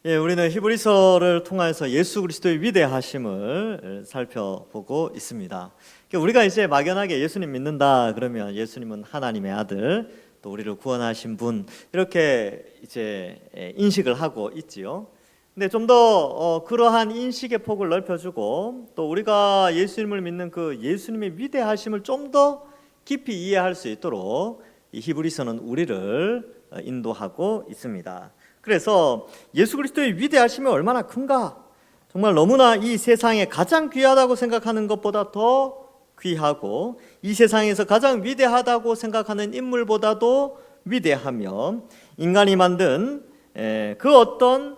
우리는 히브리서를 통해서 예수 그리스도의 위대하심을 살펴보고 있습니다. 우리가 이제 막연하게 예수님 믿는다 그러면 예수님은 하나님의 아들, 또 우리를 구원하신 분 이렇게 이제 인식을 하고 있지요. 근데 좀 더 그러한 인식의 폭을 넓혀주고 또 우리가 예수님을 믿는 그 예수님의 위대하심을 좀 더 깊이 이해할 수 있도록 이 히브리서는 우리를 인도하고 있습니다. 그래서 예수 그리스도의 위대하심이 얼마나 큰가, 정말 너무나 이 세상에 가장 귀하다고 생각하는 것보다 더 귀하고 이 세상에서 가장 위대하다고 생각하는 인물보다도 위대하며 인간이 만든 그 어떤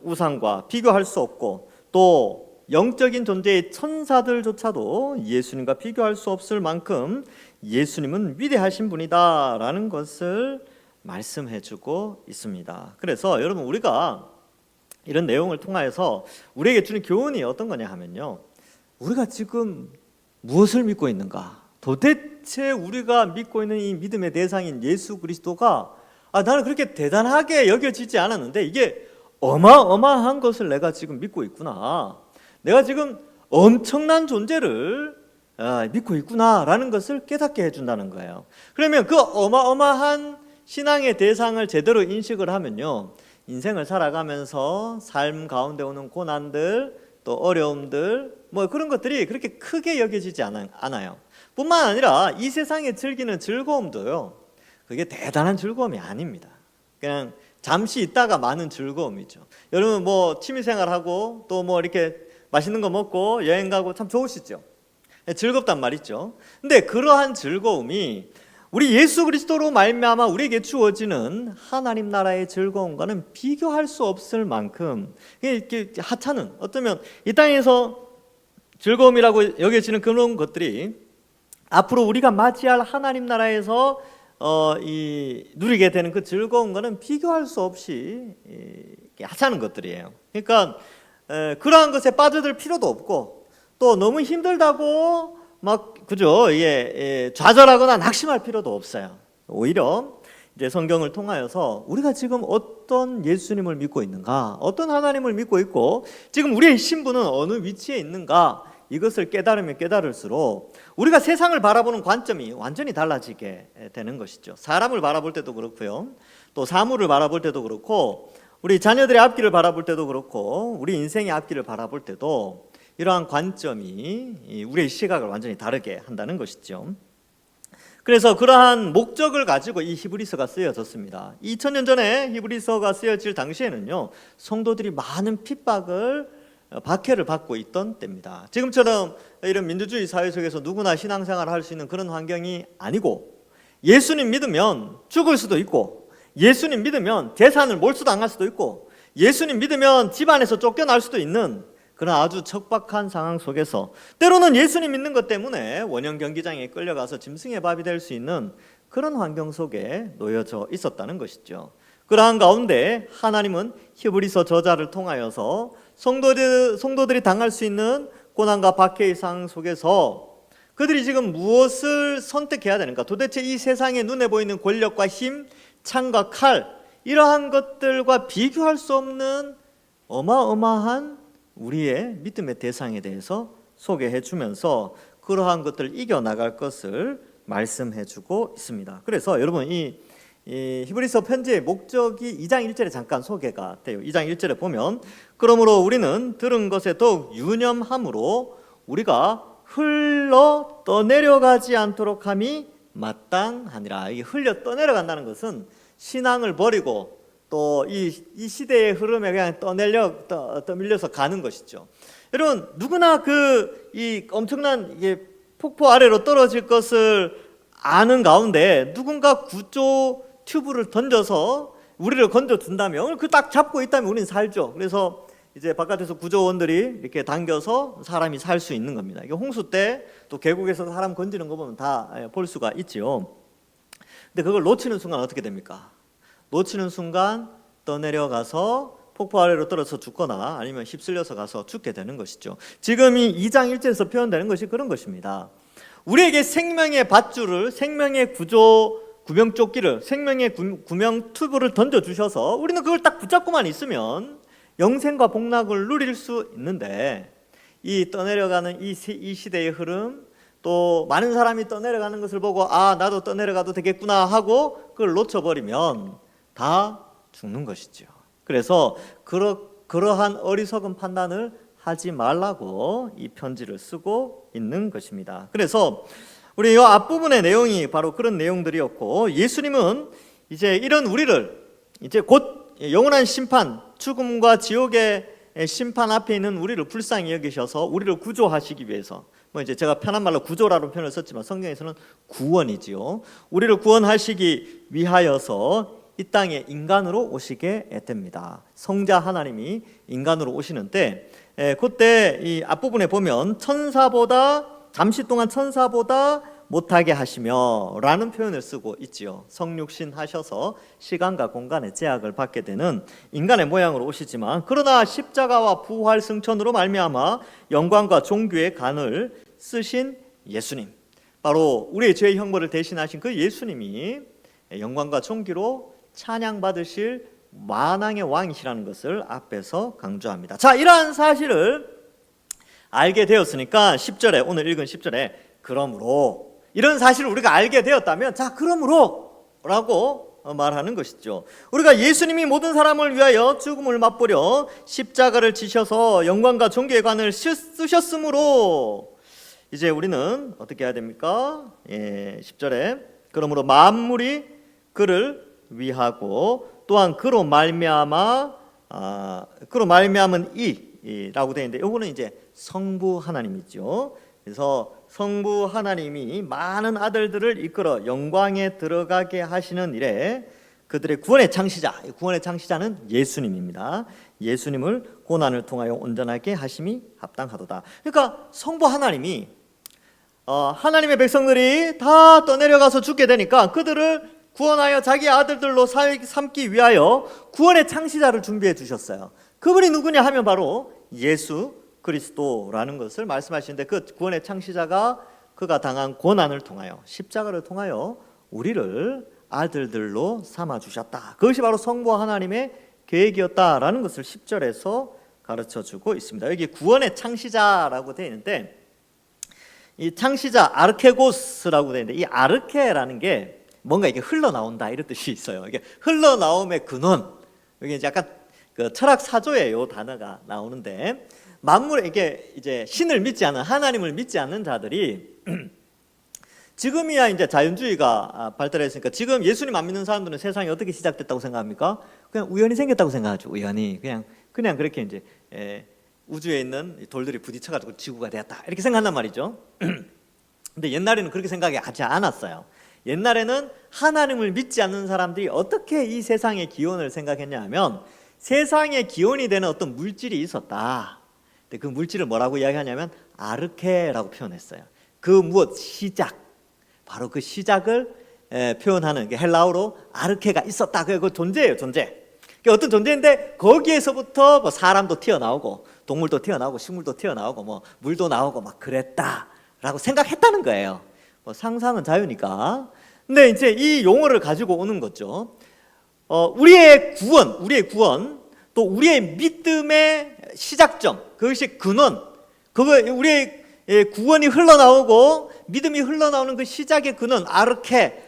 우상과 비교할 수 없고 또 영적인 존재의 천사들조차도 예수님과 비교할 수 없을 만큼 예수님은 위대하신 분이다라는 것을 말씀해주고 있습니다. 그래서 여러분, 우리가 이런 내용을 통하여서 우리에게 주는 교훈이 어떤 거냐 하면요, 우리가 지금 무엇을 믿고 있는가, 도대체 우리가 믿고 있는 이 믿음의 대상인 예수 그리스도가 나는 그렇게 대단하게 여겨지지 않았는데 이게 어마어마한 것을 내가 지금 믿고 있구나, 내가 지금 엄청난 존재를 믿고 있구나라는 것을 깨닫게 해준다는 거예요. 그러면 그 어마어마한 신앙의 대상을 제대로 인식을 하면요, 인생을 살아가면서 삶 가운데 오는 고난들 또 어려움들 뭐 그런 것들이 그렇게 크게 여겨지지 않아요. 뿐만 아니라 이 세상에 즐기는 즐거움도요, 그게 대단한 즐거움이 아닙니다. 그냥 잠시 있다가 마는 즐거움이죠. 여러분 뭐 취미생활하고 또 뭐 이렇게 맛있는 거 먹고 여행 가고 참 좋으시죠? 즐겁단 말이죠. 근데 그러한 즐거움이 우리 예수 그리스도로 말미암아 우리에게 주어지는 하나님 나라의 즐거움과는 비교할 수 없을 만큼 이렇게 하찮은, 어쩌면 이 땅에서 즐거움이라고 여겨지는 그런 것들이 앞으로 우리가 맞이할 하나님 나라에서 누리게 되는 그 즐거움과는 비교할 수 없이 하찮은 것들이에요. 그러니까 그러한 것에 빠져들 필요도 없고 또 너무 힘들다고 그죠? 좌절하거나 낙심할 필요도 없어요. 오히려 이제 성경을 통하여서 우리가 지금 어떤 예수님을 믿고 있는가, 어떤 하나님을 믿고 있고 지금 우리의 신분은 어느 위치에 있는가, 이것을 깨달으면 깨달을수록 우리가 세상을 바라보는 관점이 완전히 달라지게 되는 것이죠. 사람을 바라볼 때도 그렇고요, 또 사물을 바라볼 때도 그렇고, 우리 자녀들의 앞길을 바라볼 때도 그렇고, 우리 인생의 앞길을 바라볼 때도 이러한 관점이 우리의 시각을 완전히 다르게 한다는 것이죠. 그래서 그러한 목적을 가지고 이 히브리서가 쓰여졌습니다. 2000년 전에 히브리서가 쓰여질 당시에는요, 성도들이 많은 박해를 받고 있던 때입니다. 지금처럼 이런 민주주의 사회 속에서 누구나 신앙생활을 할 수 있는 그런 환경이 아니고, 예수님 믿으면 죽을 수도 있고, 예수님 믿으면 재산을 몰수당할 수도 있고, 예수님 믿으면 집안에서 쫓겨날 수도 있는 그런 아주 척박한 상황 속에서 때로는 예수님 믿는 것 때문에 원형 경기장에 끌려가서 짐승의 밥이 될 수 있는 그런 환경 속에 놓여져 있었다는 것이죠. 그러한 가운데 하나님은 히브리서 저자를 통하여서 성도들이 당할 수 있는 고난과 박해의 상황 속에서 그들이 지금 무엇을 선택해야 되는가, 도대체 이 세상에 눈에 보이는 권력과 힘, 창과 칼, 이러한 것들과 비교할 수 없는 어마어마한 우리의 믿음의 대상에 대해서 소개해 주면서 그러한 것들을 이겨나갈 것을 말씀해 주고 있습니다. 그래서 여러분 이 히브리서 편지의 목적이 2장 1절에 잠깐 소개가 돼요. 2장 1절에 보면, 그러므로 우리는 들은 것에 더욱 유념함으로 우리가 흘러 떠내려가지 않도록 함이 마땅하니라. 이게 흘려 떠내려간다는 것은 신앙을 버리고 또 이 시대의 흐름에 그냥 떠밀려서 가는 것이죠. 여러분 누구나 이 엄청난 폭포 아래로 떨어질 것을 아는 가운데 누군가 구조 튜브를 던져서 우리를 건져준다면 그 딱 잡고 있다면 우리는 살죠. 그래서 이제 바깥에서 구조원들이 이렇게 당겨서 사람이 살 수 있는 겁니다. 이게 홍수 때 또 계곡에서 사람 건지는 거 보면 다 볼 수가 있지요. 근데 그걸 놓치는 순간 어떻게 됩니까? 놓치는 순간 떠내려가서 폭포 아래로 떨어져 죽거나 아니면 휩쓸려서 가서 죽게 되는 것이죠. 지금 이 2장 1절에서 표현되는 것이 그런 것입니다. 우리에게 생명의 밧줄을, 생명의 구명조끼를, 생명의 구명 튜브를 던져주셔서 우리는 그걸 딱 붙잡고만 있으면 영생과 복락을 누릴 수 있는데 이 떠내려가는 이 시대의 흐름, 또 많은 사람이 떠내려가는 것을 보고 나도 떠내려가도 되겠구나 하고 그걸 놓쳐버리면 다 죽는 것이죠. 그래서 그러한 어리석은 판단을 하지 말라고 이 편지를 쓰고 있는 것입니다. 그래서 우리 이 앞부분의 내용이 바로 그런 내용들이었고, 예수님은 이제 이런 우리를 이제 곧 영원한 심판, 죽음과 지옥의 심판 앞에 있는 우리를 불쌍히 여기셔서 우리를 구조하시기 위해서, 이제 제가 편한 말로 구조라는 표현을 썼지만 성경에서는 구원이지요. 우리를 구원하시기 위하여서 이 땅에 인간으로 오시게 됩니다. 성자 하나님이 인간으로 오시는데, 그때 이 앞부분에 보면 잠시 동안 천사보다 못하게 하시며 라는 표현을 쓰고 있지요. 성육신 하셔서 시간과 공간의 제약을 받게 되는 인간의 모양으로 오시지만, 그러나 십자가와 부활 승천으로 말미암아 영광과 존귀의 간을 쓰신 예수님, 바로 우리의 죄의 형벌을 대신하신 그 예수님이 영광과 존귀로 찬양받으실 만왕의 왕이시라는 것을 앞에서 강조합니다. 자, 이러한 사실을 알게 되었으니까 10절에, 오늘 읽은 10절에 그러므로, 이런 사실을 우리가 알게 되었다면 자, 그러므로 라고 말하는 것이죠. 우리가 예수님이 모든 사람을 위하여 죽음을 맛보려 십자가를 지셔서 영광과 존귀의 관을 쓰셨으므로 이제 우리는 어떻게 해야 됩니까? 10절에 그러므로 만물이 그를 위하고 또한 그로 말미암은 이라고 되어 있는데, 이거는 이제 성부 하나님이죠. 그래서 성부 하나님이 많은 아들들을 이끌어 영광에 들어가게 하시는 일에 그들의 구원의 창시자는 예수님입니다. 예수님을 고난을 통하여 온전하게 하심이 합당하도다. 그러니까 성부 하나님이 하나님의 백성들이 다 떠내려가서 죽게 되니까 그들을 구원하여 자기 아들들로 삼기 위하여 구원의 창시자를 준비해 주셨어요. 그분이 누구냐 하면 바로 예수 그리스도라는 것을 말씀하시는데, 그 구원의 창시자가 그가 당한 고난을 통하여, 십자가를 통하여 우리를 아들들로 삼아 주셨다. 그것이 바로 성부 하나님의 계획이었다라는 것을 10절에서 가르쳐 주고 있습니다. 여기 구원의 창시자라고 되어 있는데, 이 창시자 아르케고스라고 되어 있는데, 이 아르케라는 게 뭔가 이게 흘러나온다 이런 뜻이 있어요. 이게 흘러나옴의 근원, 여기 이제 약간 그 철학 사조의 요 단어가 나오는데, 만물에 이게 이제 신을 믿지 않은, 하나님을 믿지 않는 자들이 지금이야 이제 자연주의가 발달했으니까, 지금 예수님 안 믿는 사람들은 세상이 어떻게 시작됐다고 생각합니까? 그냥 우연히 생겼다고 생각하죠. 우연히 그냥 그렇게 이제 우주에 있는 돌들이 부딪혀가지고 지구가 되었다 이렇게 생각한단 말이죠. 근데 옛날에는 그렇게 생각하지 않았어요. 옛날에는 하나님을 믿지 않는 사람들이 어떻게 이 세상의 기원을 생각했냐 하면, 세상의 기원이 되는 어떤 물질이 있었다. 근데 그 물질을 뭐라고 이야기하냐면 아르케라고 표현했어요. 그 시작, 바로 그 시작을 표현하는 게 헬라어로 아르케가 있었다. 그 존재예요, 존재. 어떤 존재인데 거기에서부터 뭐 사람도 튀어나오고 동물도 튀어나오고 식물도 튀어나오고 뭐 물도 나오고 막 그랬다라고 생각했다는 거예요. 뭐 상상은 자유니까. 근데 이제 이 용어를 가지고 오는 거죠. 우리의 구원, 또 우리의 믿음의 시작점, 그것이 근원, 우리의 구원이 흘러나오고 믿음이 흘러나오는 그 시작의 근원,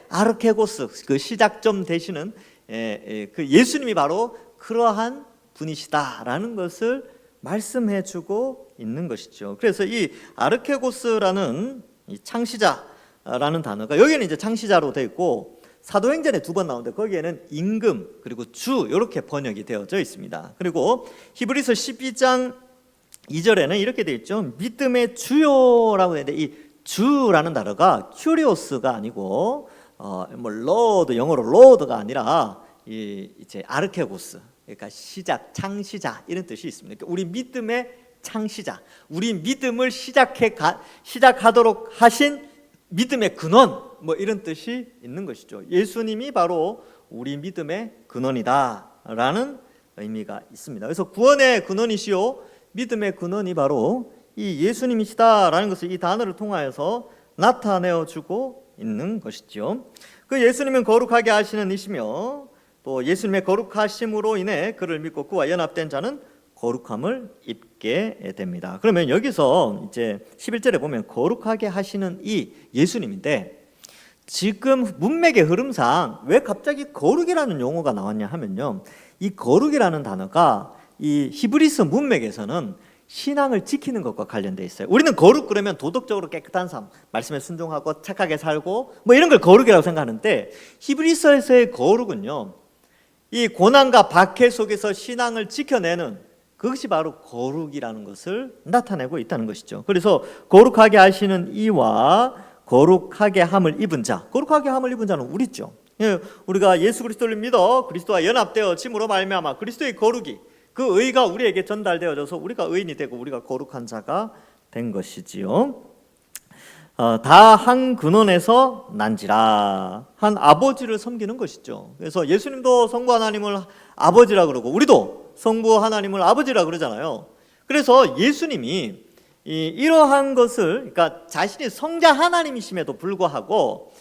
아르케고스, 그 시작점 되시는 그 예수님이 바로 그러한 분이시다라는 것을 말씀해주고 있는 것이죠. 그래서 이 아르케고스라는 이 창시자라는 단어가 여기는 이제 창시자로 되어 있고, 사도행전에 2번 나오는데 거기에는 임금 그리고 주 이렇게 번역이 되어져 있습니다. 그리고 히브리서 12장 2절에는 이렇게 되어 있죠. 믿음의 주요라고 되는데, 이 주라는 단어가 큐리오스가 아니고 뭐 로드, 영어로 로드가 아니라 이제 아르케고스, 그러니까 시작, 창시자 이런 뜻이 있습니다. 그러니까 우리 믿음의 창시자, 우리 믿음을 시작하도록 하신 믿음의 근원, 뭐 이런 뜻이 있는 것이죠. 예수님이 바로 우리 믿음의 근원이다라는 의미가 있습니다. 그래서 구원의 근원이시요 믿음의 근원이 바로 이 예수님이시다라는 것을 이 단어를 통하여서 나타내어주고 있는 것이죠. 그 예수님은 거룩하게 하시는 이시며, 또 예수님의 거룩하심으로 인해 그를 믿고 그와 연합된 자는 거룩함을 입게 됩니다. 그러면 여기서 이제 11절에 보면 거룩하게 하시는 이 예수님인데, 지금 문맥의 흐름상 왜 갑자기 거룩이라는 용어가 나왔냐 하면요, 이 거룩이라는 단어가 이 히브리서 문맥에서는 신앙을 지키는 것과 관련되어 있어요. 우리는 거룩 그러면 도덕적으로 깨끗한 삶, 말씀에 순종하고 착하게 살고 뭐 이런 걸 거룩이라고 생각하는데, 히브리서에서의 거룩은요, 이 고난과 박해 속에서 신앙을 지켜내는, 그것이 바로 거룩이라는 것을 나타내고 있다는 것이죠. 그래서 거룩하게 하시는 이와 거룩하게 함을 입은 자, 거룩하게 함을 입은 자는 우리죠. 우리가 예수 그리스도를 믿어 그리스도와 연합되어 짐으로 말미암아 그리스도의 거룩이, 그 의가 우리에게 전달되어져서 우리가 의인이 되고 우리가 거룩한 자가 된 것이지요. 다 한 근원에서 난지라, 한 아버지를 섬기는 것이죠. 그래서 예수님도 성부 하나님을 아버지라 그러고 우리도 성부 하나님을 아버지라 그러잖아요. 그래서 예수님이 이러한 것을, 그러니까 자신이 성자 하나님이심에도 불구하고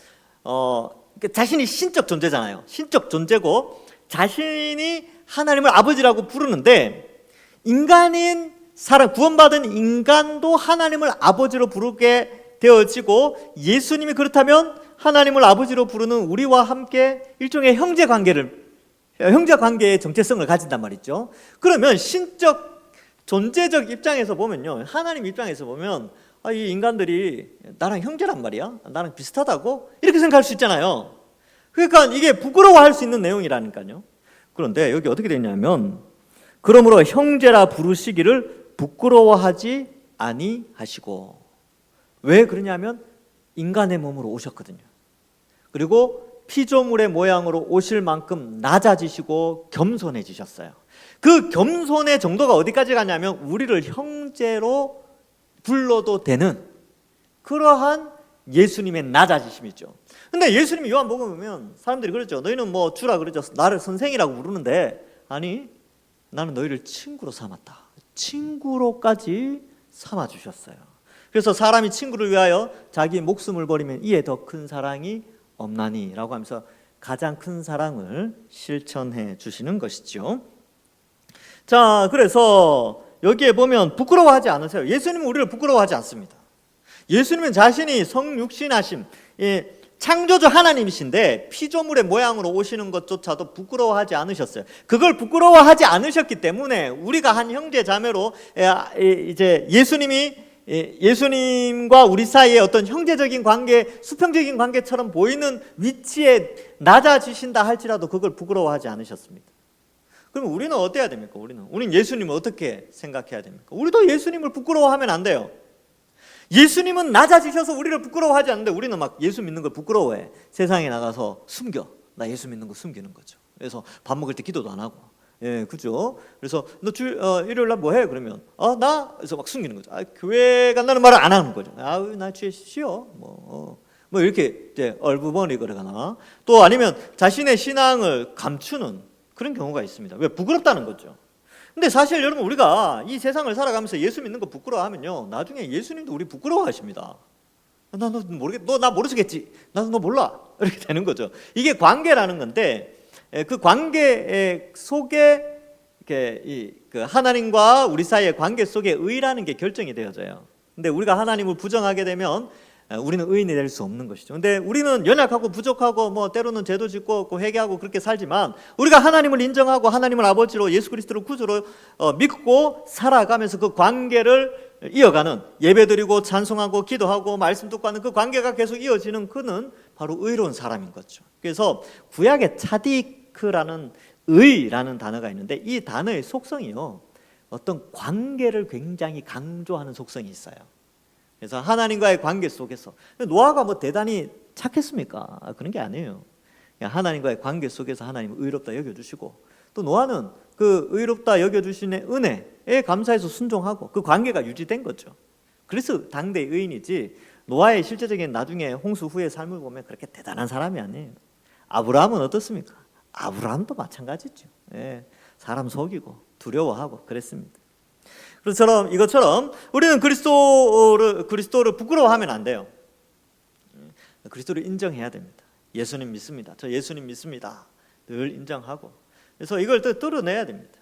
자신이 신적 존재잖아요. 신적 존재고 자신이 하나님을 아버지라고 부르는데, 인간인 사람, 구원받은 인간도 하나님을 아버지로 부르게 되어지고, 예수님이 그렇다면 하나님을 아버지로 부르는 우리와 함께 일종의 형제 관계의 정체성을 가진단 말이죠. 그러면 신적 존재적 입장에서 보면요, 하나님 입장에서 보면 이 인간들이 나랑 형제란 말이야, 나랑 비슷하다고 이렇게 생각할 수 있잖아요. 그러니까 이게 부끄러워할 수 있는 내용이라니까요. 그런데 여기 어떻게 되냐면, 그러므로 형제라 부르시기를 부끄러워하지 아니하시고, 왜 그러냐면 인간의 몸으로 오셨거든요. 그리고 피조물의 모양으로 오실 만큼 낮아지시고 겸손해지셨어요. 그 겸손의 정도가 어디까지 가냐면 우리를 형제로 불러도 되는 그러한 예수님의 낮아지심이죠. 근데 예수님이 요한복음 보면 사람들이 그러죠. 너희는 뭐 주라 그러죠. 나를 선생이라고 부르는데, 아니, 나는 너희를 친구로 삼았다. 친구로까지 삼아주셨어요. 그래서 사람이 친구를 위하여 자기 목숨을 버리면 이에 더 큰 사랑이 없나니 라고 하면서 가장 큰 사랑을 실천해 주시는 것이죠. 자, 그래서 여기에 보면 부끄러워하지 않으세요. 예수님은 우리를 부끄러워하지 않습니다. 예수님은 자신이 성육신하심, 창조주 하나님이신데 피조물의 모양으로 오시는 것조차도 부끄러워하지 않으셨어요. 그걸 부끄러워하지 않으셨기 때문에 우리가 한 형제 자매로 이제 예수님과 우리 사이에 어떤 형제적인 관계, 수평적인 관계처럼 보이는 위치에 낮아지신다 할지라도 그걸 부끄러워하지 않으셨습니다. 그럼 우리는 어때야 됩니까? 우리는 예수님을 어떻게 생각해야 됩니까? 우리도 예수님을 부끄러워하면 안 돼요. 예수님은 낮아지셔서 우리를 부끄러워하지 않는데 우리는 막 예수 믿는 걸 부끄러워해. 세상에 나가서 숨겨. 나 예수 믿는 거 숨기는 거죠. 그래서 밥 먹을 때 기도도 안 하고. 그죠? 그래서 너 일요일 날 뭐 해? 그러면 나 그래서 막 숨기는 거죠. 교회 간다는 말을 안 하는 거죠. 나 주에 쉬어. 뭐 이렇게 이제 얼부머리거나, 또 아니면 자신의 신앙을 감추는 그런 경우가 있습니다. 왜? 부끄럽다는 거죠. 근데 사실 여러분, 우리가 이 세상을 살아가면서 예수 믿는 거 부끄러워하면요, 나중에 예수님도 우리 부끄러워하십니다. 너 모르겠, 나 모르겠지. 나도 너 몰라. 이렇게 되는 거죠. 이게 관계라는 건데, 그 관계 속에 이렇게 그 하나님과 우리 사이의 관계 속에 의라는 게 결정이 되어져요. 근데 우리가 하나님을 부정하게 되면 우리는 의인이 될 수 없는 것이죠. 근데 우리는 연약하고 부족하고 뭐 때로는 죄도 짓고 없고 회개하고 그렇게 살지만, 우리가 하나님을 인정하고 하나님을 아버지로 예수 그리스도를 구주로 믿고 살아가면서 그 관계를 이어가는, 예배드리고 찬송하고 기도하고 말씀 듣고 하는 그 관계가 계속 이어지는, 그는 바로 의로운 사람인 거죠. 그래서 구약의 차디크라는 의라는 단어가 있는데, 이 단어의 속성이요, 어떤 관계를 굉장히 강조하는 속성이 있어요. 그래서 하나님과의 관계 속에서, 노아가 뭐 대단히 착했습니까? 그런 게 아니에요. 하나님과의 관계 속에서 하나님을 의롭다 여겨주시고, 또 노아는 그 의롭다 여겨주시는 은혜에 감사해서 순종하고 그 관계가 유지된 거죠. 그래서 당대의 의인이지, 노아의 실제적인 나중에 홍수 후의 삶을 보면 그렇게 대단한 사람이 아니에요. 아브라함은 어떻습니까? 아브라함도 마찬가지죠. 사람 속이고 두려워하고 그랬습니다. 이것처럼 우리는 그리스도를 부끄러워하면 안 돼요. 그리스도를 인정해야 됩니다. 예수님 믿습니다. 저 예수님 믿습니다. 늘 인정하고. 그래서 이걸 또 뚫어내야 됩니다.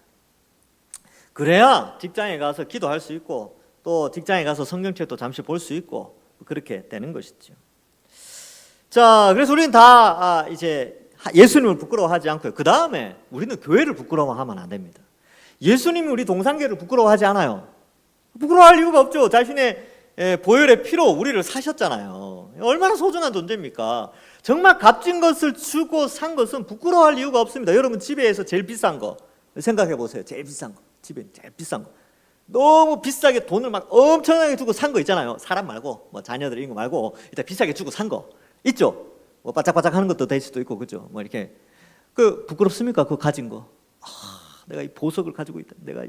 그래야 직장에 가서 기도할 수 있고 또 직장에 가서 성경책도 잠시 볼 수 있고 그렇게 되는 것이죠. 자, 그래서 우리는 다 이제 예수님을 부끄러워하지 않고요. 그 다음에 우리는 교회를 부끄러워하면 안 됩니다. 예수님이 우리 동산교회를 부끄러워하지 않아요. 부끄러워할 이유가 없죠. 자신의 보혈의 피로 우리를 사셨잖아요. 얼마나 소중한 존재입니까? 정말 값진 것을 주고 산 것은 부끄러워할 이유가 없습니다. 여러분 집에서 제일 비싼 거 생각해 보세요. 제일 비싼 거, 집에 제일 비싼 거, 너무 비싸게 돈을 막 엄청나게 주고 산 거 있잖아요. 사람 말고 뭐 자녀들 이런 거 말고 일단 비싸게 주고 산 거 있죠. 뭐 바짝바짝 하는 것도 될 수도 있고 그죠. 뭐 이렇게 그 부끄럽습니까? 그거 가진 거. 내가 이 보석을 가지고 있다. 내가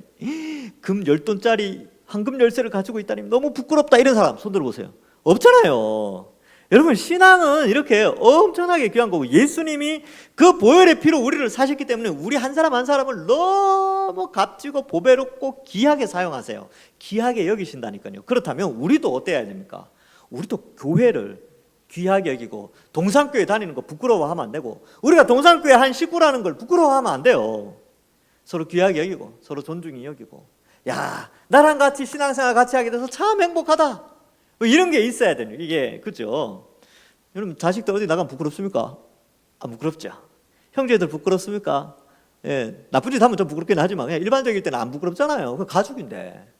금 10돈짜리 황금 열쇠를 가지고 있다니 너무 부끄럽다. 이런 사람 손 들어보세요. 없잖아요. 여러분 신앙은 이렇게 엄청나게 귀한 거고 예수님이 그 보혈의 피로 우리를 사셨기 때문에 우리 한 사람 한 사람을 너무 값지고 보배롭고 귀하게 사용하세요. 귀하게 여기신다니까요. 그렇다면 우리도 어때야 됩니까? 우리도 교회를 귀하게 여기고 동산교회 다니는 거 부끄러워하면 안 되고 우리가 동산교회 한 식구라는 걸 부끄러워하면 안 돼요. 서로 귀하게 여기고 서로 존중히 여기고 야 나랑 같이 신앙생활 같이 하게 돼서 참 행복하다 뭐 이런 게 있어야 돼요. 이게 그죠? 여러분 자식들 어디 나가면 부끄럽습니까? 안 부끄럽죠. 형제들 부끄럽습니까? 예, 나쁜 짓 하면 좀 부끄럽긴 하지만 그냥 일반적일 때는 안 부끄럽잖아요. 그 가족인데.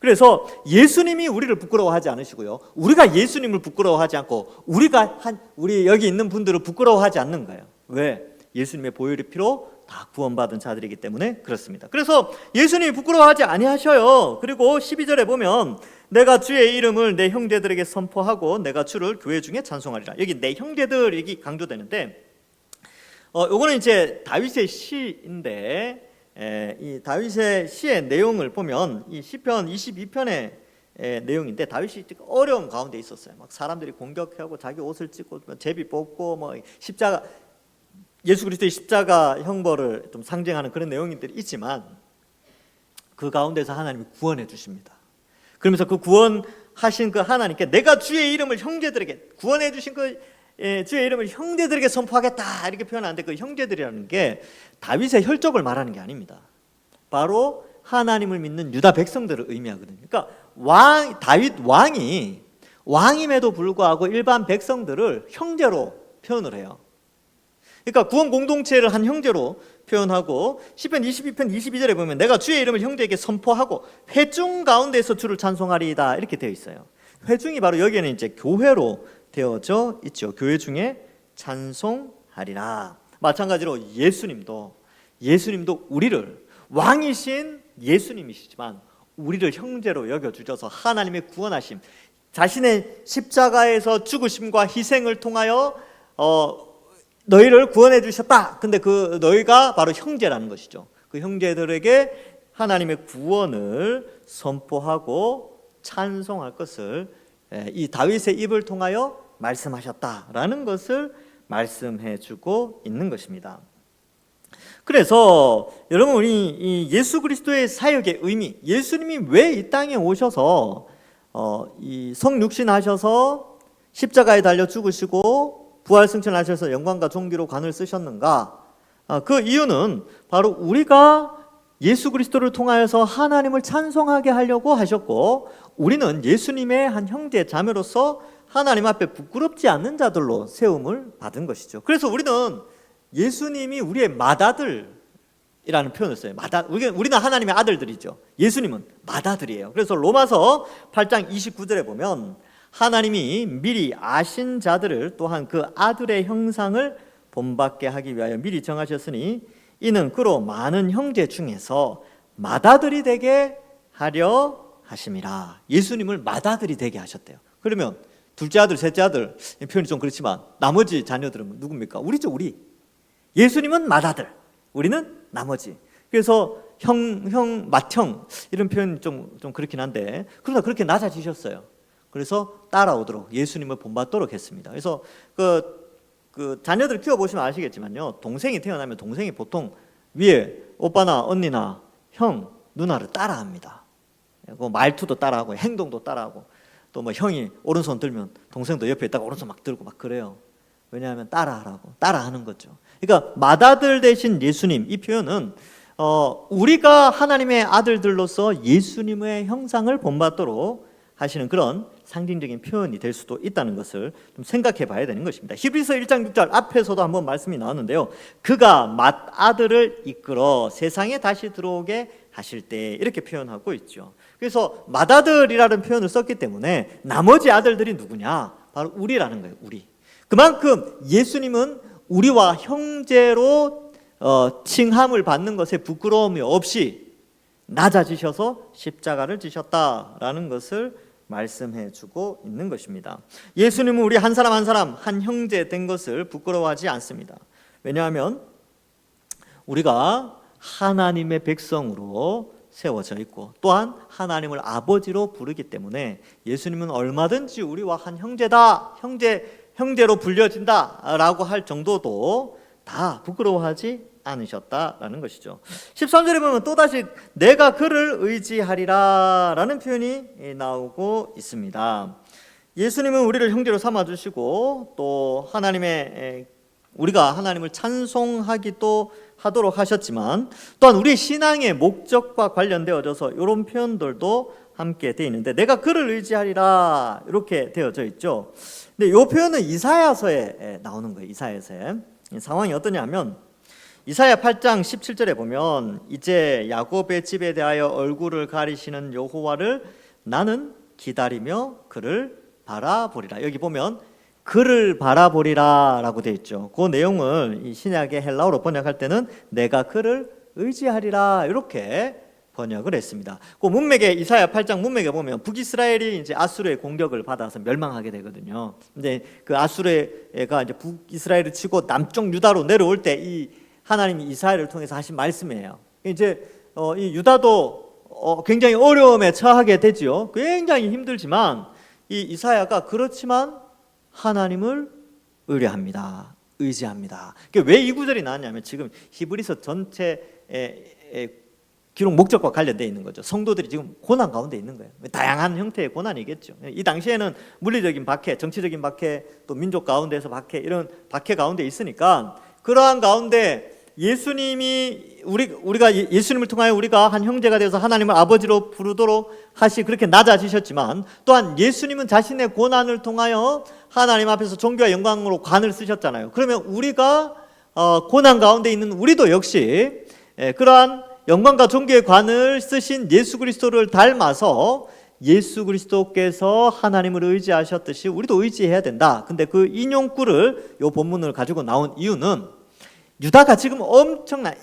그래서 예수님이 우리를 부끄러워하지 않으시고요. 우리가 예수님을 부끄러워하지 않고 우리 여기 있는 분들을 부끄러워하지 않는 거예요. 왜? 예수님의 보혈의 피로 다 구원받은 자들이기 때문에 그렇습니다. 그래서 예수님이 부끄러워하지 아니하셔요. 그리고 12절에 보면 내가 주의 이름을 내 형제들에게 선포하고 내가 주를 교회 중에 찬송하리라. 여기 내 형제들 얘기 강조되는데 요거는 이제 다윗의 시인데 이 다윗의 시의 내용을 보면 이 시편 22편의 내용인데 다윗이 어려운 가운데 있었어요. 막 사람들이 공격하고 자기 옷을 찢고 제비 뽑고 뭐 십자가 예수 그리스도의 십자가 형벌을 좀 상징하는 그런 내용들이 있지만 그 가운데서 하나님이 구원해 주십니다. 그러면서 그 구원하신 그 하나님께 내가 주의 이름을 형제들에게 구원해 주신 그 주의 이름을 형제들에게 선포하겠다 이렇게 표현하는데 그 형제들이라는 게 다윗의 혈족을 말하는 게 아닙니다. 바로 하나님을 믿는 유다 백성들을 의미하거든요. 그러니까 다윗 왕이 왕임에도 불구하고 일반 백성들을 형제로 표현을 해요. 그러니까 구원 공동체를 한 형제로 표현하고 시편 22편 22절에 보면 내가 주의 이름을 형제에게 선포하고 회중 가운데서 주를 찬송하리이다 이렇게 되어 있어요. 회중이 바로 여기에는 이제 교회로 되어져 있죠. 교회 중에 찬송하리라. 마찬가지로 예수님도 우리를 왕이신 예수님이시지만 우리를 형제로 여겨주셔서 하나님의 구원하심 자신의 십자가에서 죽으심과 희생을 통하여 너희를 구원해 주셨다. 근데 그 너희가 바로 형제라는 것이죠. 그 형제들에게 하나님의 구원을 선포하고 찬송할 것을 이 다윗의 입을 통하여 말씀하셨다라는 것을 말씀해 주고 있는 것입니다. 그래서 여러분 우리 이 예수 그리스도의 사역의 의미, 예수님이 왜 이 땅에 오셔서 이 성육신하셔서 십자가에 달려 죽으시고 부활 승천하셔서 영광과 존귀로 관을 쓰셨는가? 그 이유는 바로 우리가 예수 그리스도를 통하여서 하나님을 찬송하게 하려고 하셨고 우리는 예수님의 한 형제 자매로서 하나님 앞에 부끄럽지 않는 자들로 세움을 받은 것이죠. 그래서 우리는 예수님이 우리의 맏아들이라는 표현을 써요. 우리는 하나님의 아들들이죠. 예수님은 맏아들이에요. 그래서 로마서 8장 29절에 보면 하나님이 미리 아신 자들을 또한 그 아들의 형상을 본받게 하기 위하여 미리 정하셨으니 이는 그로 많은 형제 중에서 맏아들이 되게 하려 하심이라. 예수님을 맏아들이 되게 하셨대요. 그러면 둘째 아들, 셋째 아들 표현이 좀 그렇지만 나머지 자녀들은 누굽니까? 우리죠, 우리. 예수님은 맏아들, 우리는 나머지. 그래서 형, 맏형 이런 표현이 좀 그렇긴 한데 그러나 그렇게 낮아지셨어요. 그래서 따라오도록 예수님을 본받도록 했습니다. 그래서 그 자녀들 키워보시면 아시겠지만요, 동생이 태어나면 동생이 보통 위에 오빠나 언니나 형, 누나를 따라합니다. 그 말투도 따라하고 행동도 따라하고 또 뭐 형이 오른손 들면 동생도 옆에 있다가 오른손 막 들고 막 그래요. 왜냐하면 따라하라고, 따라하는 거죠. 그러니까 맏아들 대신 예수님, 이 표현은 우리가 하나님의 아들들로서 예수님의 형상을 본받도록 하시는 그런 상징적인 표현이 될 수도 있다는 것을 좀 생각해 봐야 되는 것입니다. 히브리서 1장 6절 앞에서도 한번 말씀이 나왔는데요. 그가 맏아들을 이끌어 세상에 다시 들어오게 하실 때, 이렇게 표현하고 있죠. 그래서 맏아들이라는 표현을 썼기 때문에 나머지 아들들이 누구냐? 바로 우리라는 거예요. 우리. 그만큼 예수님은 우리와 형제로 칭함을 받는 것에 부끄러움이 없이 낮아지셔서 십자가를 지셨다라는 것을 말씀해 주고 있는 것입니다. 예수님은 우리 한 사람 한 사람 한 형제 된 것을 부끄러워하지 않습니다. 왜냐하면 우리가 하나님의 백성으로 세워져 있고 또한 하나님을 아버지로 부르기 때문에 예수님은 얼마든지 우리와 한 형제다, 형제로 불려진다라고 할 정도도 다 부끄러워하지 않으셨다라는 것이죠. 13절에 보면 또다시 내가 그를 의지하리라 라는 표현이 나오고 있습니다. 예수님은 우리를 형제로 삼아주시고 또 우리가 하나님을 찬송하기도 하도록 하셨지만 또한 우리의 신앙의 목적과 관련되어져서 이런 표현들도 함께 되어 있는데 내가 그를 의지하리라 이렇게 되어져 있죠. 근데 이 표현은 이사야서에 나오는 거예요. 이사야서에. 상황이 어떠냐 하면 이사야 8장 17절에 보면 이제 야곱의 집에 대하여 얼굴을 가리시는 여호와를 나는 기다리며 그를 바라보리라. 여기 보면 그를 바라보리라 라고 되어 있죠. 그 내용을 이 신약의 헬라어로 번역할 때는 내가 그를 의지하리라 이렇게 번역을 했습니다. 그 문맥에 이사야 8장 문맥에 보면 북이스라엘이 이제 아수르의 공격을 받아서 멸망하게 되거든요. 근데 그 아수르가 이제 북이스라엘을 치고 남쪽 유다로 내려올 때 이 하나님이 이사야를 통해서 하신 말씀이에요. 이제 이 유다도 굉장히 어려움에 처하게 되지요. 굉장히 힘들지만 이 이사야가 그렇지만 하나님을 의뢰합니다. 의지합니다. 왜 이 구절이 나왔냐면 지금 히브리서 전체의 기록 목적과 관련되어 있는 거죠. 성도들이 지금 고난 가운데 있는 거예요. 다양한 형태의 고난이겠죠. 이 당시에는 물리적인 박해, 정치적인 박해, 또 민족 가운데서 박해, 이런 박해 가운데 있으니까 그러한 가운데 우리가 예수님을 통하여 우리가 한 형제가 되어서 하나님을 아버지로 부르도록 그렇게 낮아지셨지만 또한 예수님은 자신의 고난을 통하여 하나님 앞에서 존귀와 영광으로 관을 쓰셨잖아요. 그러면 우리가 고난 가운데 있는 우리도 역시 그러한 영광과 존귀의 관을 쓰신 예수 그리스도를 닮아서 예수 그리스도께서 하나님을 의지하셨듯이 우리도 의지해야 된다. 근데 그 인용구를 이 본문을 가지고 나온 이유는 유다가 지금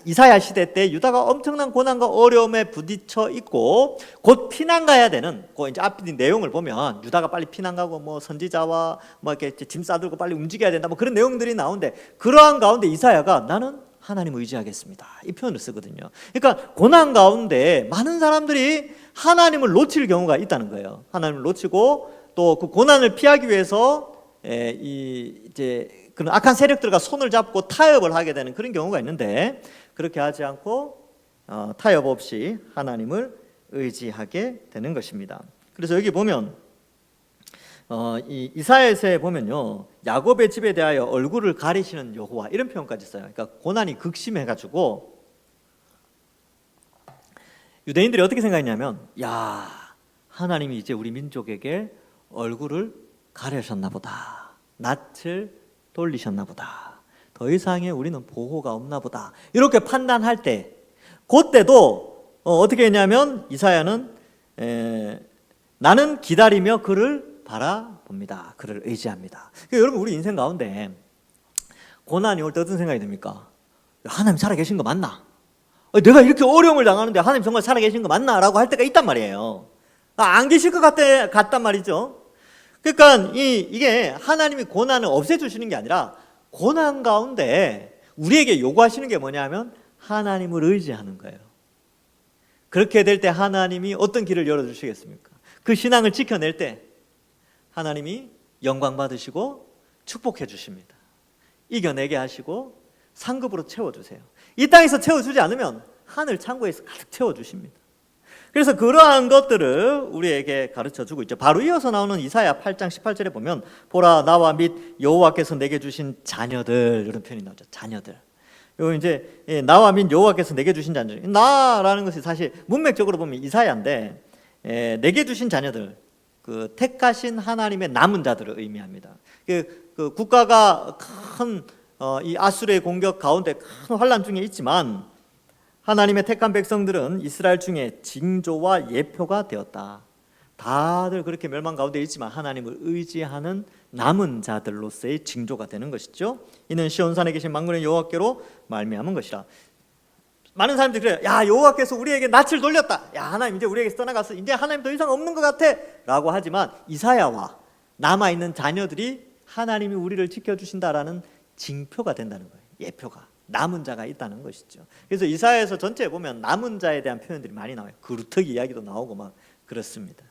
이사야 시대 때 유다가 엄청난 고난과 어려움에 부딪혀 있고 곧 피난 가야 되는 이제 앞 내용을 보면 유다가 빨리 피난 가고 뭐 선지자와 뭐 이렇게 짐 싸들고 빨리 움직여야 된다 뭐 그런 내용들이 나오는데 그러한 가운데 이사야가 나는 하나님 의지하겠습니다 이 표현을 쓰거든요. 그러니까 고난 가운데 많은 사람들이 하나님을 놓칠 경우가 있다는 거예요. 하나님을 놓치고 또 그 고난을 피하기 위해서 이제 그런 악한 세력들과 손을 잡고 타협을 하게 되는 그런 경우가 있는데 그렇게 하지 않고 타협 없이 하나님을 의지하게 되는 것입니다. 그래서 여기 보면 이사야서에 보면요 야곱의 집에 대하여 얼굴을 가리시는 여호와 이런 표현까지 써요. 그러니까 고난이 극심해가지고 유대인들이 어떻게 생각했냐면 야 하나님이 이제 우리 민족에게 얼굴을 가려셨나 보다, 낯을 돌리셨나 보다, 더 이상의 우리는 보호가 없나 보다 이렇게 판단할 때 그때도 어떻게 했냐면 이사야는 나는 기다리며 그를 바라봅니다. 그를 의지합니다. 그러니까 여러분 우리 인생 가운데 고난이 올 때 어떤 생각이 듭니까? 하나님 살아계신 거 맞나? 내가 이렇게 어려움을 당하는데 하나님 정말 살아계신 거 맞나? 라고 할 때가 있단 말이에요. 안 계실 것 같단 말이죠. 그러니까 이게 하나님이 고난을 없애주시는 게 아니라 고난 가운데 우리에게 요구하시는 게 뭐냐면 하나님을 의지하는 거예요. 그렇게 될 때 하나님이 어떤 길을 열어주시겠습니까? 그 신앙을 지켜낼 때 하나님이 영광 받으시고 축복해 주십니다. 이겨내게 하시고 상급으로 채워주세요. 이 땅에서 채워주지 않으면 하늘 창고에서 가득 채워주십니다. 그래서 그러한 것들을 우리에게 가르쳐주고 있죠. 바로 이어서 나오는 이사야 8장 18절에 보면 보라 나와 및 여호와께서 내게 주신 자녀들 이런 표현이 나오죠. 자녀들. 요 이제 나와 및 여호와께서 내게 주신 자녀들. 나라는 것이 사실 문맥적으로 보면 이사야인데 내게 주신 자녀들, 그 택하신 하나님의 남은 자들을 의미합니다. 그 국가가 큰 이 아수르의 공격 가운데 큰 환란 중에 있지만 하나님의 택한 백성들은 이스라엘 중에 징조와 예표가 되었다. 다들 그렇게 멸망 가운데 있지만 하나님을 의지하는 남은 자들로서의 징조가 되는 것이죠. 이는 시온산에 계신 만군의 여호와께로 말미암은 것이라. 많은 사람들이 그래요. 야, 여호와께서 우리에게 낯을 돌렸다. 야, 하나님 이제 우리에게서 떠나갔어. 이제 하나님 더 이상 없는 것 같아 라고 하지만 이사야와 남아있는 자녀들이 하나님이 우리를 지켜주신다라는 징표가 된다는 거예요. 예표가. 남은 자가 있다는 것이죠. 그래서 이사야에서 전체에 보면 남은 자에 대한 표현들이 많이 나와요. 그루터기 이야기도 나오고 막 그렇습니다.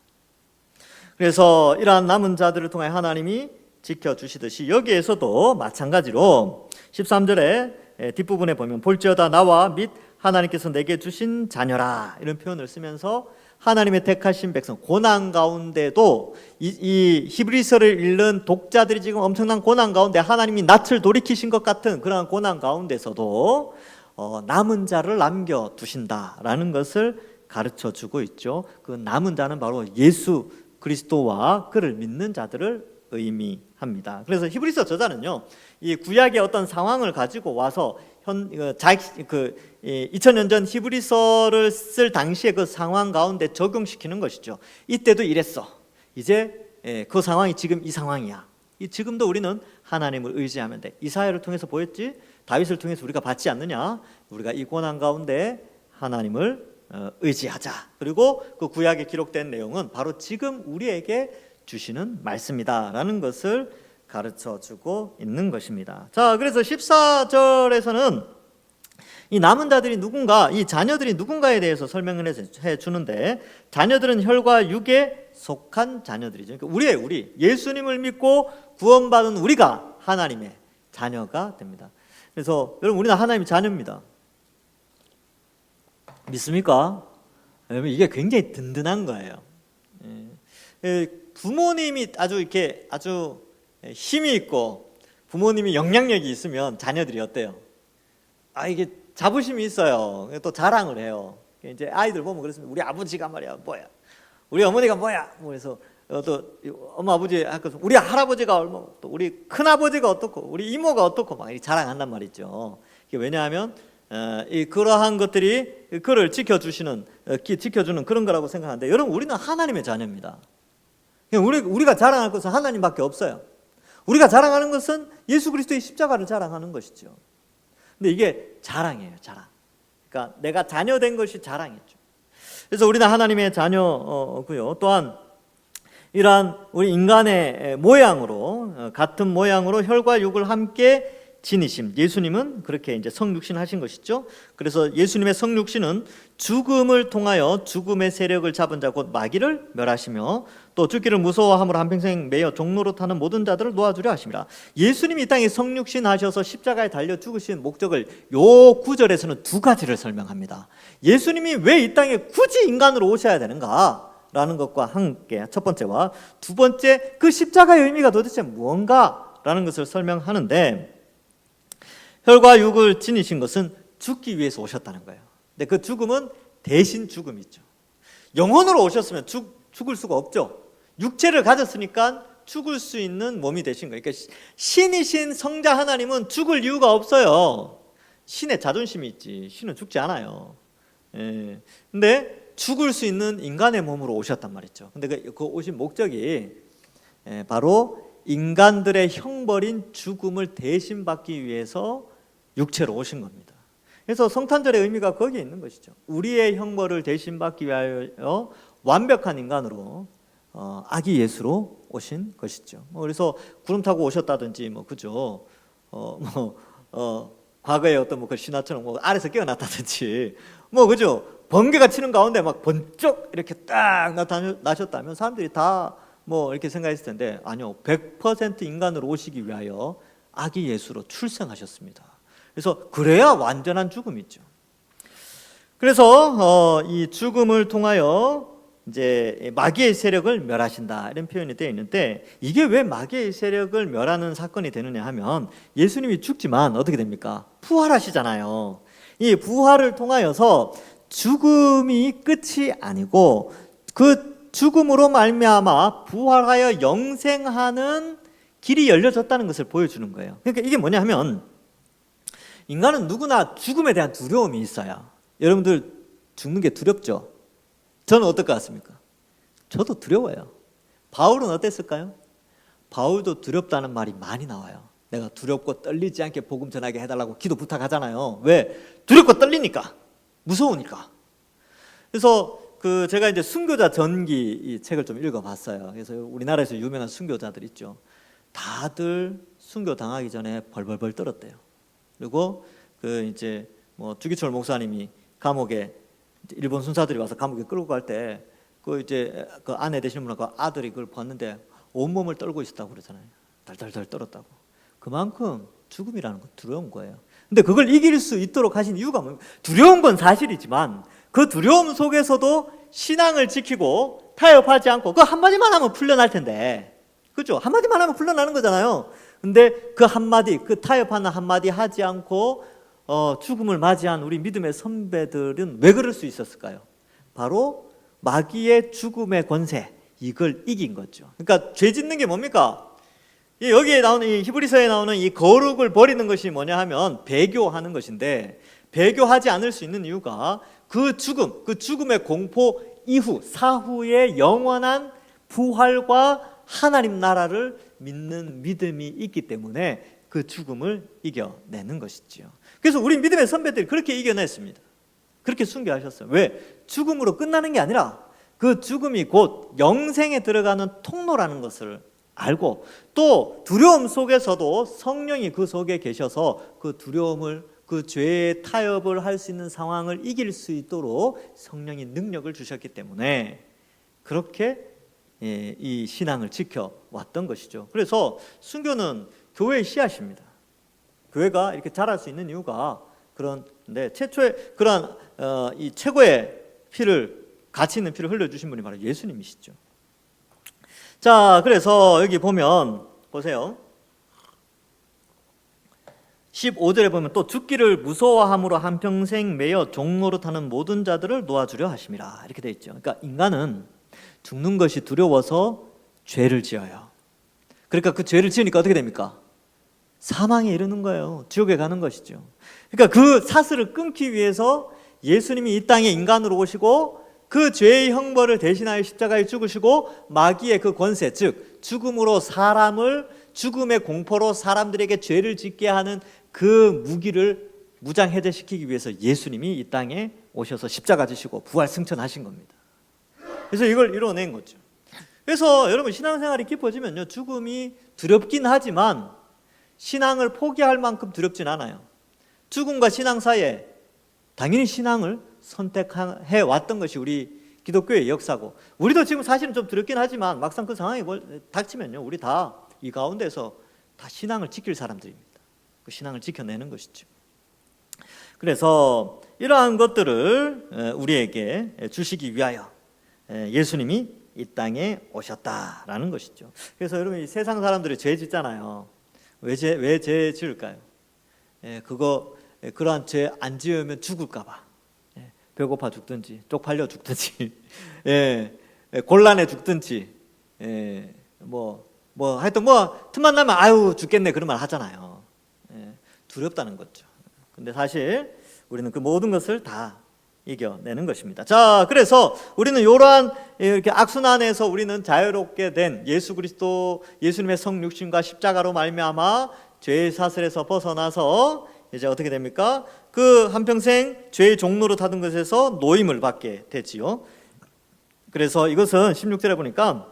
그래서 이러한 남은 자들을 통해 하나님이 지켜주시듯이 여기에서도 마찬가지로 13절에 뒷부분에 보면 볼지어다 나와 및 하나님께서 내게 주신 자녀라 이런 표현을 쓰면서 하나님의 택하신 백성, 고난 가운데도 이 히브리서를 읽는 독자들이 지금 엄청난 고난 가운데 하나님이 낯을 돌이키신 것 같은 그러한 고난 가운데서도 남은 자를 남겨두신다라는 것을 가르쳐주고 있죠. 그 남은 자는 바로 예수 그리스도와 그를 믿는 자들을 의미합니다. 그래서 히브리서 저자는요, 이 구약의 어떤 상황을 가지고 와서 2000년 전 히브리서를 쓸 당시의 그 상황 가운데 적용시키는 것이죠. 이때도 이랬어. 이제 그 상황이 지금 이 상황이야. 지금도 우리는 하나님을 의지하면 돼. 이사야를 통해서 보였지? 다윗을 통해서 우리가 받지 않느냐? 우리가 이 고난 가운데 하나님을 의지하자. 그리고 그 구약에 기록된 내용은 바로 지금 우리에게 주시는 말씀이다라는 것을 가르쳐주고 있는 것입니다. 자, 그래서 14절에서는 이 남은 자들이 누군가, 이 자녀들이 누군가에 대해서 설명을 해주는데, 자녀들은 혈과 육에 속한 자녀들이죠. 그러니까 우리 예수님을 믿고 구원받은 우리가 하나님의 자녀가 됩니다. 그래서 여러분, 우리는 하나님의 자녀입니다. 믿습니까? 여러분, 이게 굉장히 든든한 거예요. 부모님이 아주 힘이 있고 부모님이 영향력이 있으면 자녀들이 어때요? 이게 자부심이 있어요. 또 자랑을 해요. 이제 아이들 보면 그렇습니다. 우리 아버지가 말이야 뭐야, 우리 어머니가 뭐야. 그래서 또 엄마 아버지 우리 할아버지가 얼마고, 또 우리 큰 아버지가 어떻고, 우리 이모가 어떻고 막 자랑한단 말이죠. 왜냐하면 그러한 것들이 그를 지켜주는 그런 거라고 생각하는데, 여러분, 우리는 하나님의 자녀입니다. 우리가 자랑할 것은 하나님밖에 없어요. 우리가 자랑하는 것은 예수 그리스도의 십자가를 자랑하는 것이죠. 근데 이게 자랑이에요, 자랑. 그러니까 내가 자녀된 것이 자랑이죠. 그래서 우리는 하나님의 자녀고요. 또한 이러한 우리 인간의 모양으로, 같은 모양으로 혈과 육을 함께 지니심, 예수님은 그렇게 이제 성육신 하신 것이죠. 그래서 예수님의 성육신은 죽음을 통하여 죽음의 세력을 잡은 자 곧 마귀를 멸하시며 또 죽기를 무서워함으로 한평생 매여 종로로 타는 모든 자들을 놓아주려 하십니다. 예수님이 이 땅에 성육신 하셔서 십자가에 달려 죽으신 목적을 요 구절에서는 두 가지를 설명합니다. 예수님이 왜 이 땅에 굳이 인간으로 오셔야 되는가 라는 것과 함께 첫 번째와 두 번째, 그 십자가의 의미가 도대체 무언가 라는 것을 설명하는데, 혈과 육을 지니신 것은 죽기 위해서 오셨다는 거예요. 근데 그 죽음은 대신 죽음이죠. 영혼으로 오셨으면 죽을 수가 없죠. 육체를 가졌으니까 죽을 수 있는 몸이 되신 거예요. 그러니까 신이신 성자 하나님은 죽을 이유가 없어요. 신의 자존심이 있지, 신은 죽지 않아요. 근데 죽을 수 있는 인간의 몸으로 오셨단 말이죠. 근데 그 오신 목적이 바로 인간들의 형벌인 죽음을 대신 받기 위해서 육체로 오신 겁니다. 그래서 성탄절의 의미가 거기에 있는 것이죠. 우리의 형벌을 대신 받기 위하여 완벽한 인간으로 아기 예수로 오신 것이죠. 그래서 구름 타고 오셨다든지 그죠? 과거에 어떤 그 신화처럼 아래서 깨어났다든지 그죠? 번개가 치는 가운데 막 번쩍 이렇게 딱 나타나셨다면 사람들이 다 이렇게 생각했을 텐데, 아니요, 100% 인간으로 오시기 위하여 아기 예수로 출생하셨습니다. 그래서 그래야 완전한 죽음이죠. 그래서 이 죽음을 통하여 이제 마귀의 세력을 멸하신다 이런 표현이 되어 있는데, 이게 왜 마귀의 세력을 멸하는 사건이 되느냐 하면, 예수님이 죽지만 어떻게 됩니까? 부활하시잖아요. 이 부활을 통하여서 죽음이 끝이 아니고 그 죽음으로 말미암아 부활하여 영생하는 길이 열려졌다는 것을 보여주는 거예요. 그러니까 이게 뭐냐 하면, 인간은 누구나 죽음에 대한 두려움이 있어요. 여러분들 죽는 게 두렵죠? 저는 어떨 것 같습니까? 저도 두려워요. 바울은 어땠을까요? 바울도 두렵다는 말이 많이 나와요. 내가 두렵고 떨리지 않게 복음 전하게 해달라고 기도 부탁하잖아요. 왜? 두렵고 떨리니까, 무서우니까. 그래서 제가 이제 순교자 전기 이 책을 좀 읽어봤어요. 그래서 우리나라에서 유명한 순교자들 있죠. 다들 순교 당하기 전에 벌벌벌 떨었대요. 그리고 이제 뭐 주기철 목사님이 감옥에, 일본 순사들이 와서 감옥에 끌고 갈 때 이제 그 아내 되시는 분하고 아들이 그걸 봤는데 온몸을 떨고 있었다고 그러잖아요. 달달달 떨었다고. 그만큼 죽음이라는 건 두려운 거예요. 근데 그걸 이길 수 있도록 하신 이유가 뭡니까? 두려운 건 사실이지만 그 두려움 속에서도 신앙을 지키고 타협하지 않고, 그 한마디만 하면 풀려날 텐데, 그죠? 한마디만 하면 풀려나는 거잖아요. 근데 그 한마디, 그 타협하는 한마디 하지 않고 죽음을 맞이한 우리 믿음의 선배들은 왜 그럴 수 있었을까요? 바로 마귀의 죽음의 권세, 이걸 이긴 거죠. 그러니까 죄 짓는 게 뭡니까? 여기에 나오는 이 히브리서에 나오는 이 거룩을 버리는 것이 뭐냐 하면 배교하는 것인데, 배교하지 않을 수 있는 이유가 그 죽음의 공포 이후, 사후의 영원한 부활과 하나님 나라를 믿는 믿음이 있기 때문에 그 죽음을 이겨내는 것이지요. 그래서 우리 믿음의 선배들이 그렇게 이겨냈습니다. 그렇게 순교하셨어요. 왜? 죽음으로 끝나는 게 아니라 그 죽음이 곧 영생에 들어가는 통로라는 것을 알고, 또 두려움 속에서도 성령이 그 속에 계셔서 그 두려움을, 그 죄의 타협을 할 수 있는 상황을 이길 수 있도록 성령이 능력을 주셨기 때문에 그렇게 이 신앙을 지켜왔던 것이죠. 그래서 순교는 교회의 씨앗입니다. 교회가 이렇게 자랄 수 있는 이유가 그런데, 최초의 그런 이 최고의 피를, 가치 있는 피를 흘려주신 분이 바로 예수님이시죠. 자, 그래서 여기 보면 보세요. 15절에 보면 또 죽기를 무서워함으로 한평생 매여 종로로 타는 모든 자들을 놓아주려 하심이라, 이렇게 되어 있죠. 그러니까 인간은 죽는 것이 두려워서 죄를 지어요. 그러니까 그 죄를 지으니까 어떻게 됩니까? 사망에 이르는 거예요. 지옥에 가는 것이죠. 그러니까 그 사슬을 끊기 위해서 예수님이 이 땅에 인간으로 오시고 그 죄의 형벌을 대신하여 십자가에 죽으시고, 마귀의 그 권세, 즉 죽음으로 사람을, 죽음의 공포로 사람들에게 죄를 짓게 하는 그 무기를 무장해제시키기 위해서 예수님이 이 땅에 오셔서 십자가 지시고 부활 승천하신 겁니다. 그래서 이걸 이뤄낸 거죠. 그래서 여러분, 신앙생활이 깊어지면요, 죽음이 두렵긴 하지만 신앙을 포기할 만큼 두렵진 않아요. 죽음과 신앙 사이에 당연히 신앙을 선택해 왔던 것이 우리 기독교의 역사고, 우리도 지금 사실은 좀 두렵긴 하지만 막상 그 상황이 닥치면요, 우리 다 이 가운데서 다 신앙을 지킬 사람들입니다. 그 신앙을 지켜내는 것이죠. 그래서 이러한 것들을 우리에게 주시기 위하여 예수님이 이 땅에 오셨다라는 것이죠. 그래서 여러분, 이 세상 사람들이 죄 짓잖아요. 왜 죄 지을까요? 그러한 죄 안 지으면 죽을까 봐. 배고파 죽든지, 쪽팔려 죽든지, 곤란해 죽든지, 하여튼 틈만 나면 아유 죽겠네 그런 말 하잖아요. 두렵다는 거죠. 근데 사실 우리는 그 모든 것을 다 이겨내는 것입니다. 자, 그래서 우리는 이러한 이렇게 악순환에서 우리는 자유롭게 된 예수 그리스도, 예수님의 성육신과 십자가로 말미암아 죄의 사슬에서 벗어나서 이제 어떻게 됩니까? 그 한평생 죄의 종로로 타던 것에서 노임을 받게 되지요. 그래서 이것은 16절에 보니까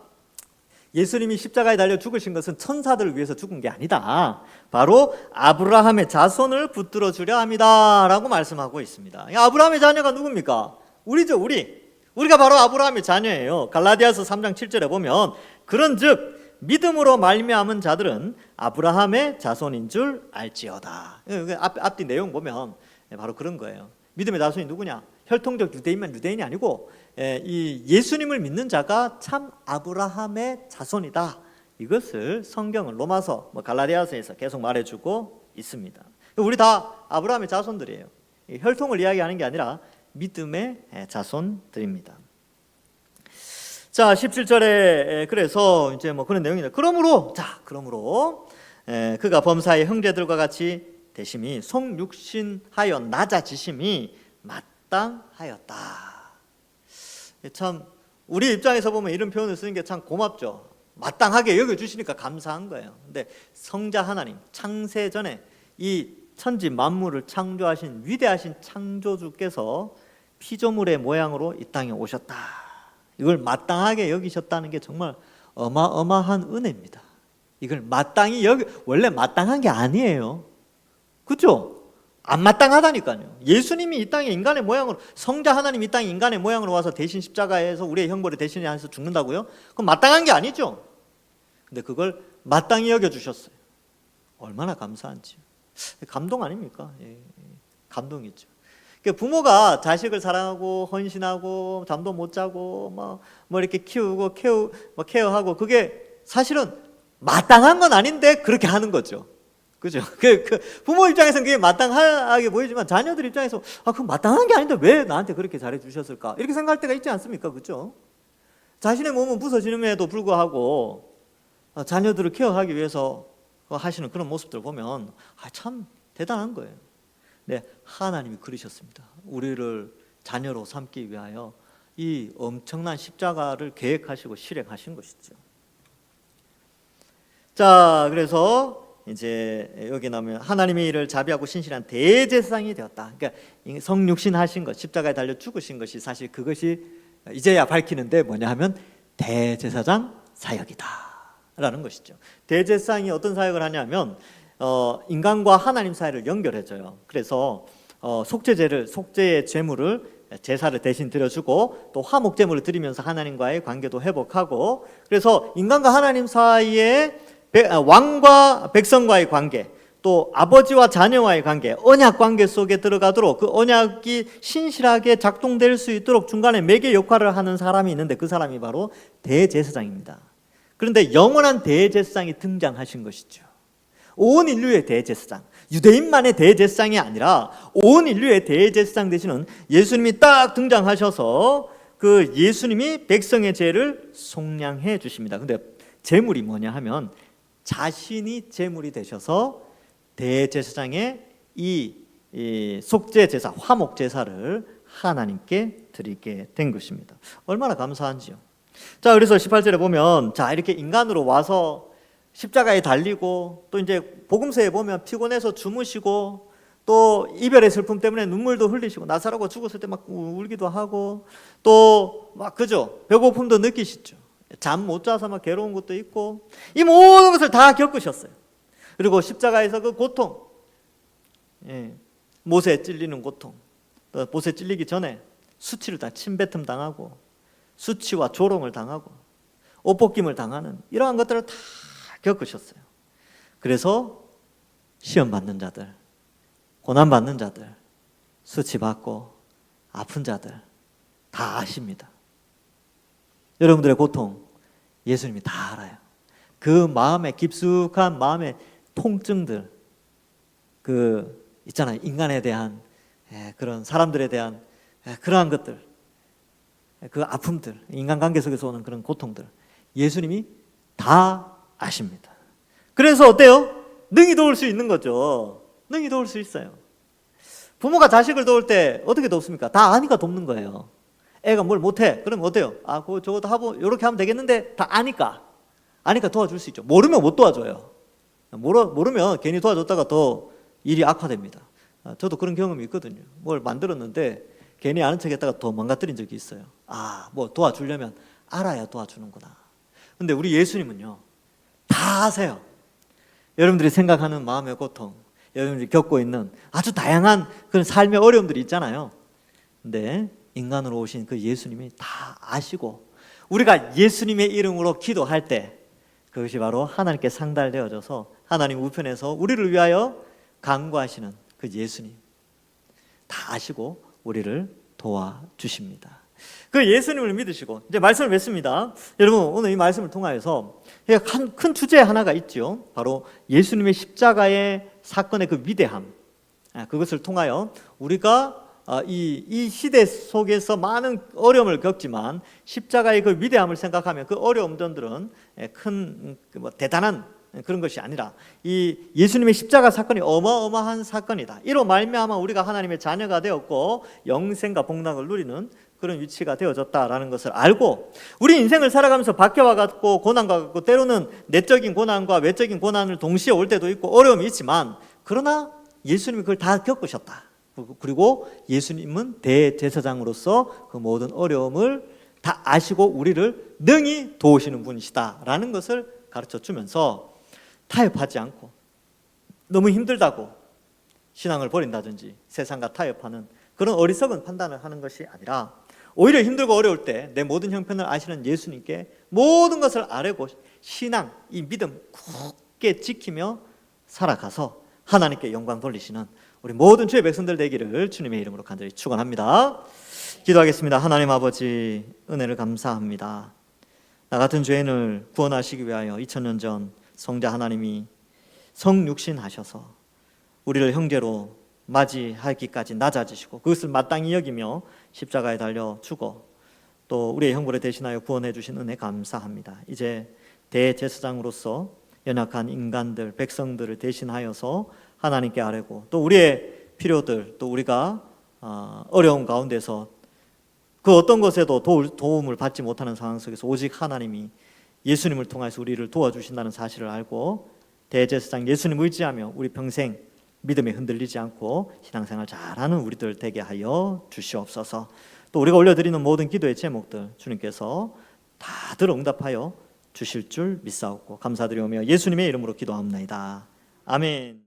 예수님이 십자가에 달려 죽으신 것은 천사들을 위해서 죽은 게 아니다. 바로 아브라함의 자손을 붙들어 주려 함이다 라고 말씀하고 있습니다. 아브라함의 자녀가 누굽니까? 우리죠, 우리가 바로 아브라함의 자녀예요. 갈라디아서 3장 7절에 보면 그런즉 믿음으로 말미암은 자들은 아브라함의 자손인 줄 알지어다. 앞뒤 내용 보면 바로 그런 거예요. 믿음의 자손이 누구냐? 혈통적 유대인만 유대인이 아니고 이 예수님을 믿는 자가 참 아브라함의 자손이다. 이것을 성경은 로마서, 갈라디아서에서 계속 말해주고 있습니다. 우리 다 아브라함의 자손들이에요. 혈통을 이야기하는 게 아니라 믿음의 자손들입니다. 자, 17절에 그래서 이제 그런 내용입니다. 그러므로 그가 범사의 형제들과 같이 되심이 속육신하여 낮아지심이 마땅하였다. 참 우리 입장에서 보면 이런 표현을 쓰는 게 참 고맙죠. 마땅하게 여겨주시니까 감사한 거예요. 근데 성자 하나님, 창세전에 이 천지 만물을 창조하신 위대하신 창조주께서 피조물의 모양으로 이 땅에 오셨다. 이걸 마땅하게 여기셨다는 게 정말 어마어마한 은혜입니다. 이걸 마땅히 원래 마땅한 게 아니에요. 그렇죠? 안 마땅하다니까요. 예수님이 이 땅에 인간의 모양으로, 성자 하나님 이 땅에 인간의 모양으로 와서 대신 십자가에서 우리의 형벌을 대신해 해서 죽는다고요? 그건 마땅한 게 아니죠. 근데 그걸 마땅히 여겨주셨어요. 얼마나 감사한지요. 감동 아닙니까? 감동이죠. 부모가 자식을 사랑하고 헌신하고 잠도 못 자고 뭐 이렇게 키우고 케어하고 그게 사실은 마땅한 건 아닌데 그렇게 하는 거죠. 그죠? 부모 입장에서는 그게 마땅하게 보이지만 자녀들 입장에서 그건 마땅한 게 아닌데 왜 나한테 그렇게 잘해 주셨을까? 이렇게 생각할 때가 있지 않습니까? 그죠? 자신의 몸은 부서지는에도 불구하고 자녀들을 케어하기 위해서 하시는 그런 모습들 보면 참 대단한 거예요. 네, 하나님이 그러셨습니다. 우리를 자녀로 삼기 위하여 이 엄청난 십자가를 계획하시고 실행하신 것이죠. 자, 그래서 이제 여기 나오면 하나님의 일을 자비하고 신실한 대제사장이 되었다. 그러니까 성육신 하신 것, 십자가에 달려 죽으신 것이 사실 그것이 이제야 밝히는데 뭐냐 하면 대제사장 사역이다라는 것이죠. 대제사장이 어떤 사역을 하냐면 인간과 하나님 사이를 연결해줘요. 그래서 속죄의 제물을 제사를 대신 드려주고 또 화목 제물을 드리면서 하나님과의 관계도 회복하고, 그래서 인간과 하나님 사이에 왕과 백성과의 관계, 또 아버지와 자녀와의 관계, 언약 관계 속에 들어가도록 그 언약이 신실하게 작동될 수 있도록 중간에 매개 역할을 하는 사람이 있는데 그 사람이 바로 대제사장입니다. 그런데 영원한 대제사장이 등장하신 것이죠. 온 인류의 대제사장, 유대인만의 대제사장이 아니라 온 인류의 대제사장 되시는 예수님이 딱 등장하셔서 그 예수님이 백성의 죄를 속량해 주십니다. 근데 제물이 뭐냐 하면 자신이 제물이 되셔서 대제사장의 이 속죄제사, 화목제사를 하나님께 드리게 된 것입니다. 얼마나 감사한지요. 자, 그래서 18절에 보면 자, 이렇게 인간으로 와서 십자가에 달리고 또 이제 복음서에 보면 피곤해서 주무시고 또 이별의 슬픔 때문에 눈물도 흘리시고 나사로가 죽었을 때 막 울기도 하고 또 막 그죠? 배고픔도 느끼시죠. 잠 못 자서 막 괴로운 것도 있고 이 모든 것을 다 겪으셨어요. 그리고 십자가에서 그 고통, 못에 찔리는 고통, 또 못에 찔리기 전에 수치를 다 침뱉음 당하고 수치와 조롱을 당하고 옷벗김을 당하는 이러한 것들을 다 겪으셨어요. 그래서 시험 받는 자들, 고난 받는 자들, 수치받고 아픈 자들 다 아십니다. 여러분들의 고통 예수님이 다 알아요. 그 마음의 깊숙한 마음의 통증들, 그 있잖아요. 인간에 대한 그런 사람들에 대한 그러한 것들, 그 아픔들, 인간관계 속에서 오는 그런 고통들 예수님이 다 아십니다. 그래서 어때요? 능히 도울 수 있는 거죠. 능히 도울 수 있어요. 부모가 자식을 도울 때 어떻게 돕습니까? 다 아니까 돕는 거예요. 애가 뭘 못해. 그러면 어때요? 그거 저것도 하고 이렇게 하면 되겠는데 다 아니까 도와줄 수 있죠. 모르면 못 도와줘요. 모르면 괜히 도와줬다가 더 일이 악화됩니다. 저도 그런 경험이 있거든요. 뭘 만들었는데 괜히 아는 척 했다가 더 망가뜨린 적이 있어요. 뭐 도와주려면 알아야 도와주는구나. 근데 우리 예수님은요, 다 아세요. 여러분들이 생각하는 마음의 고통, 여러분들이 겪고 있는 아주 다양한 그런 삶의 어려움들이 있잖아요. 근데 인간으로 오신 그 예수님이 다 아시고 우리가 예수님의 이름으로 기도할 때 그것이 바로 하나님께 상달되어져서 하나님 우편에서 우리를 위하여 간구하시는 그 예수님 다 아시고 우리를 도와주십니다. 그 예수님을 믿으시고 이제 말씀을 맺습니다. 여러분, 오늘 이 말씀을 통하여서 큰 주제 하나가 있죠. 바로 예수님의 십자가의 사건의 그 위대함, 그것을 통하여 우리가 이 시대 속에서 많은 어려움을 겪지만 십자가의 그 위대함을 생각하면 그 어려움들은 대단한 그런 것이 아니라 이 예수님의 십자가 사건이 어마어마한 사건이다. 이로 말미암아 우리가 하나님의 자녀가 되었고 영생과 복락을 누리는 그런 위치가 되어졌다라는 것을 알고, 우리 인생을 살아가면서 박해와 같고 고난과 같고 때로는 내적인 고난과 외적인 고난을 동시에 올 때도 있고 어려움이 있지만, 그러나 예수님이 그걸 다 겪으셨다. 그리고 예수님은 대제사장으로서 그 모든 어려움을 다 아시고 우리를 능히 도우시는 분이시다라는 것을 가르쳐 주면서 타협하지 않고 너무 힘들다고 신앙을 버린다든지 세상과 타협하는 그런 어리석은 판단을 하는 것이 아니라, 오히려 힘들고 어려울 때 내 모든 형편을 아시는 예수님께 모든 것을 아뢰고 신앙, 이 믿음 굳게 지키며 살아가서 하나님께 영광 돌리시는 우리 모든 주의 백성들 되기를 주님의 이름으로 간절히 축원합니다. 기도하겠습니다. 하나님 아버지, 은혜를 감사합니다. 나 같은 죄인을 구원하시기 위하여 2000년 전 성자 하나님이 성육신하셔서 우리를 형제로 맞이하기까지 낮아지시고 그것을 마땅히 여기며 십자가에 달려 죽어 또 우리의 형벌을 대신하여 구원해 주신 은혜 감사합니다. 이제 대제사장으로서 연약한 인간들, 백성들을 대신하여서 하나님께 아뢰고, 또 우리의 필요들, 또 우리가 어려운 가운데서 그 어떤 것에도 도움을 받지 못하는 상황 속에서 오직 하나님이 예수님을 통해서 우리를 도와주신다는 사실을 알고 대제사장 예수님 의지하며 우리 평생 믿음에 흔들리지 않고 신앙생활 잘하는 우리들 되게 하여 주시옵소서. 또 우리가 올려드리는 모든 기도의 제목들 주님께서 다들 응답하여 주실 줄 믿사옵고 감사드리오며 예수님의 이름으로 기도합니다. 아멘.